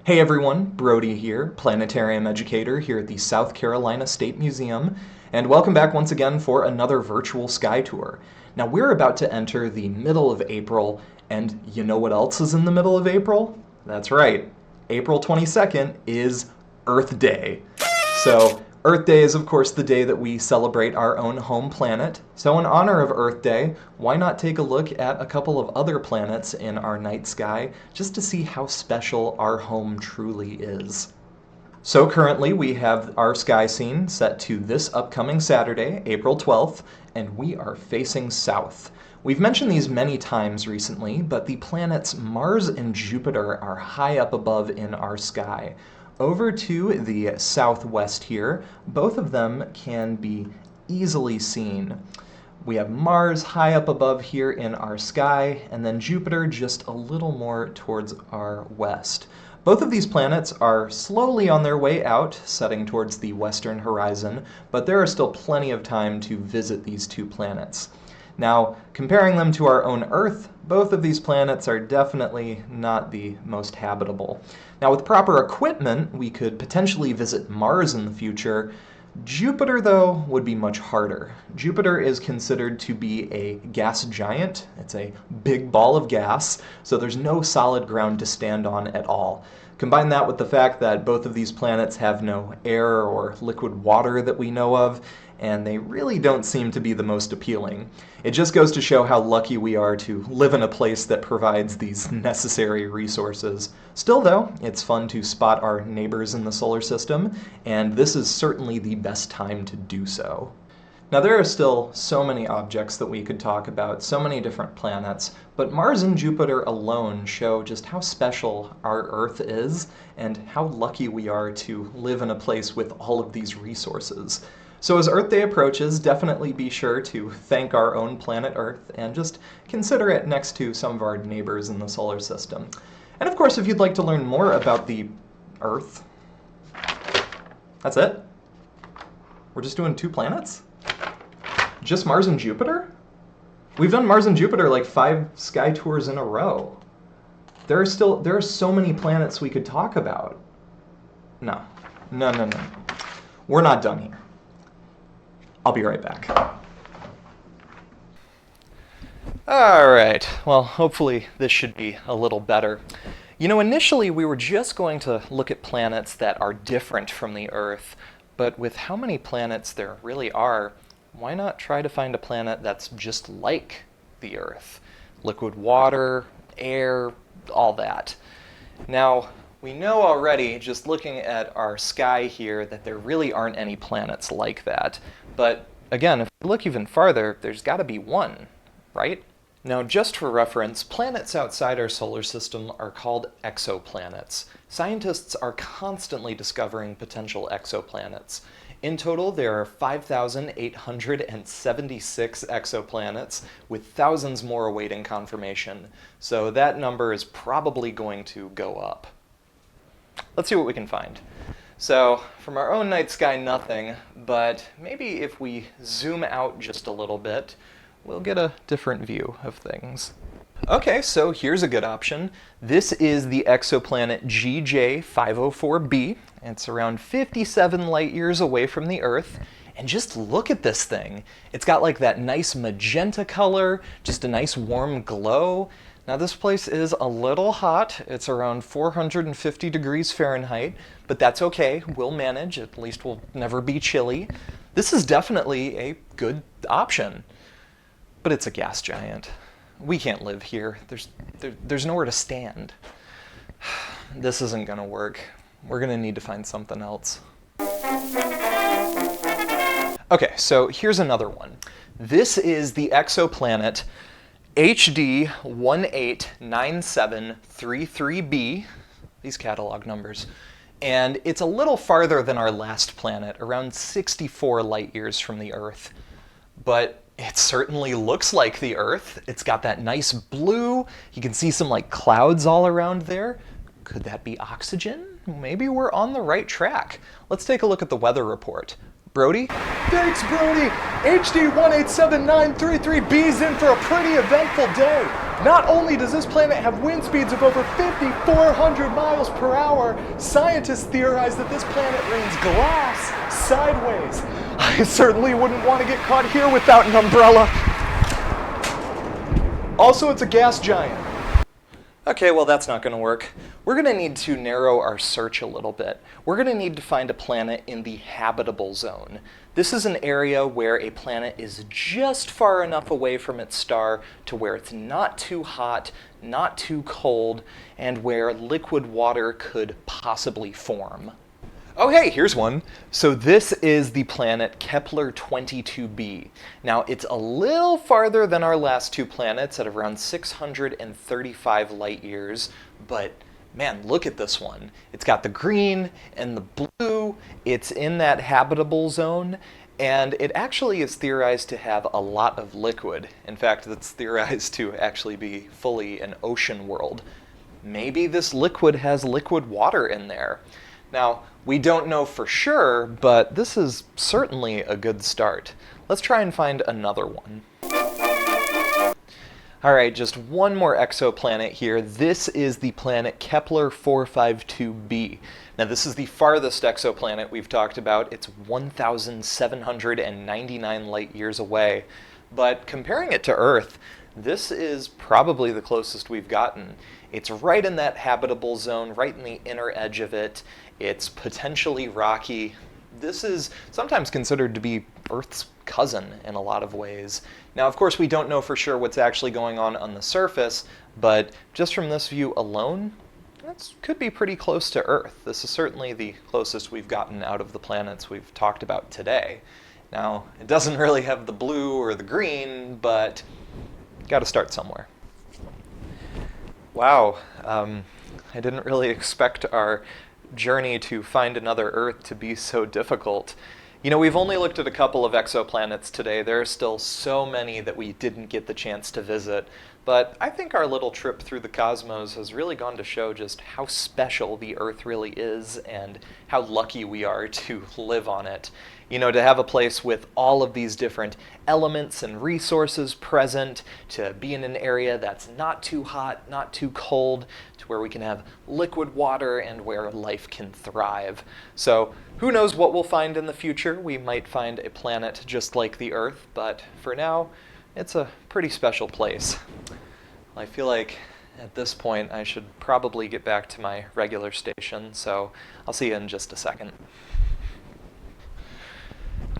Hey everyone, Brodie here, Planetarium Educator here at the South Carolina State Museum, and welcome back once again for another virtual sky tour. Now we're about to enter the middle of April, and you know what else is in the middle of April? That's right, April 22nd is Earth Day. So Earth Day is of course the day that we celebrate our own home planet. So in honor of Earth Day, why not take a look at a couple of other planets in our night sky just to see how special our home truly is. So currently we have our sky scene set to this upcoming Saturday, April 12th, and we are facing south. We've mentioned these many times recently, but the planets Mars and Jupiter are high up above in our sky. Over to the southwest here, both of them can be easily seen. We have Mars high up above here in our sky, and then Jupiter just a little more towards our west. Both of these planets are slowly on their way out, setting towards the western horizon, but there are still plenty of time to visit these two planets. Now, comparing them to our own Earth, both of these planets are definitely not the most habitable. Now, with proper equipment, we could potentially visit Mars in the future. Jupiter, though, would be much harder. Jupiter is considered to be a gas giant. It's a big ball of gas, so there's no solid ground to stand on at all. Combine that with the fact that both of these planets have no air or liquid water that we know of, and they really don't seem to be the most appealing. It just goes to show how lucky we are to live in a place that provides these necessary resources. Still though, it's fun to spot our neighbors in the solar system, and this is certainly the best time to do so. Now there are still so many objects that we could talk about, so many different planets, but Mars and Jupiter alone show just how special our Earth is and how lucky we are to live in a place with all of these resources. So as Earth Day approaches, definitely be sure to thank our own planet Earth and just consider it next to some of our neighbors in the solar system. And of course, if you'd like to learn more about the Earth, that's it? We're just doing two planets? Just Mars and Jupiter? We've done Mars and Jupiter like 5 sky tours in a row. There are so many planets we could talk about. No. We're not done here. I'll be right back. All right, well, hopefully this should be a little better. You know, initially we were just going to look at planets that are different from the Earth, but with how many planets there really are, why not try to find a planet that's just like the Earth? Liquid water, air, all that. Now, we know already, just looking at our sky here, that there really aren't any planets like that. But again, if we look even farther, there's got to be one, right? Now, just for reference, planets outside our solar system are called exoplanets. Scientists are constantly discovering potential exoplanets. In total, there are 5,876 exoplanets, with thousands more awaiting confirmation. So that number is probably going to go up. Let's see what we can find. So, from our own night sky, nothing, but maybe if we zoom out just a little bit, we'll get a different view of things. Okay, so here's a good option. This is the exoplanet GJ504b. It's around 57 light years away from the Earth. And just look at this thing. It's got like that nice magenta color, just a nice warm glow. Now this place is a little hot. It's around 450 degrees Fahrenheit, but that's okay. We'll manage. At least we'll never be chilly. This is definitely a good option. But it's a gas giant. We can't live here. There's nowhere to stand. This isn't gonna work. We're gonna need to find something else. Okay, so here's another one. This is the exoplanet HD 189733b, these catalog numbers, and it's a little farther than our last planet, around 64 light years from the Earth. But it certainly looks like the Earth. It's got that nice blue. You can see some like clouds all around there. Could that be oxygen? Maybe we're on the right track. Let's take a look at the weather report. Brodie? Thanks, Brodie! HD187933B's in for a pretty eventful day. Not only does this planet have wind speeds of over 5,400 miles per hour, scientists theorize that this planet rains glass sideways. I certainly wouldn't want to get caught here without an umbrella. Also, it's a gas giant. Okay, well that's not going to work. We're going to need to narrow our search a little bit. We're going to need to find a planet in the habitable zone. This is an area where a planet is just far enough away from its star to where it's not too hot, not too cold, and where liquid water could possibly form. Oh hey, here's one. So this is the planet Kepler-22b. Now it's a little farther than our last two planets at around 635 light years, but man, look at this one. It's got the green and the blue, it's in that habitable zone, and it actually is theorized to have a lot of liquid. In fact, it's theorized to actually be fully an ocean world. Maybe this liquid has liquid water in there. Now, we don't know for sure, but this is certainly a good start. Let's try and find another one. Alright, just one more exoplanet here. This is the planet Kepler-452b. Now this is the farthest exoplanet we've talked about. It's 1,799 light years away. But comparing it to Earth, this is probably the closest we've gotten. It's right in that habitable zone, right in the inner edge of it. It's potentially rocky. This is sometimes considered to be Earth's cousin in a lot of ways. Now, of course, we don't know for sure what's actually going on the surface, but just from this view alone, that could be pretty close to Earth. This is certainly the closest we've gotten out of the planets we've talked about today. Now, it doesn't really have the blue or the green, but got to start somewhere. Wow, I didn't really expect our journey to find another Earth to be so difficult. You know, we've only looked at a couple of exoplanets today. There are still so many that we didn't get the chance to visit. But I think our little trip through the cosmos has really gone to show just how special the Earth really is and how lucky we are to live on it. You know, to have a place with all of these different elements and resources present, to be in an area that's not too hot, not too cold, to where we can have liquid water and where life can thrive. So who knows what we'll find in the future? We might find a planet just like the Earth, but for now, it's a pretty special place. I feel like at this point I should probably get back to my regular station, so I'll see you in just a second.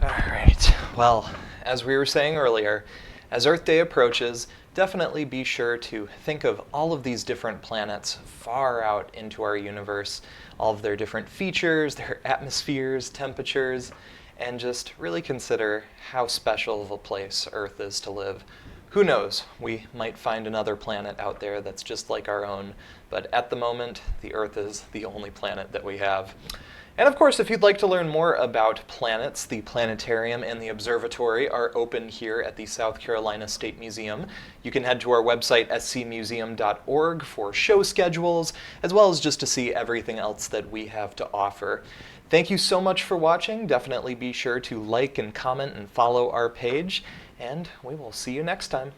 Alright, well, as we were saying earlier, as Earth Day approaches, definitely be sure to think of all of these different planets far out into our universe, all of their different features, their atmospheres, temperatures, and just really consider how special of a place Earth is to live. Who knows, we might find another planet out there that's just like our own, but at the moment, the Earth is the only planet that we have. And of course, if you'd like to learn more about planets, the planetarium and the observatory are open here at the South Carolina State Museum. You can head to our website, scmuseum.org, for show schedules, as well as just to see everything else that we have to offer. Thank you so much for watching. Definitely be sure to like and comment and follow our page, and we will see you next time.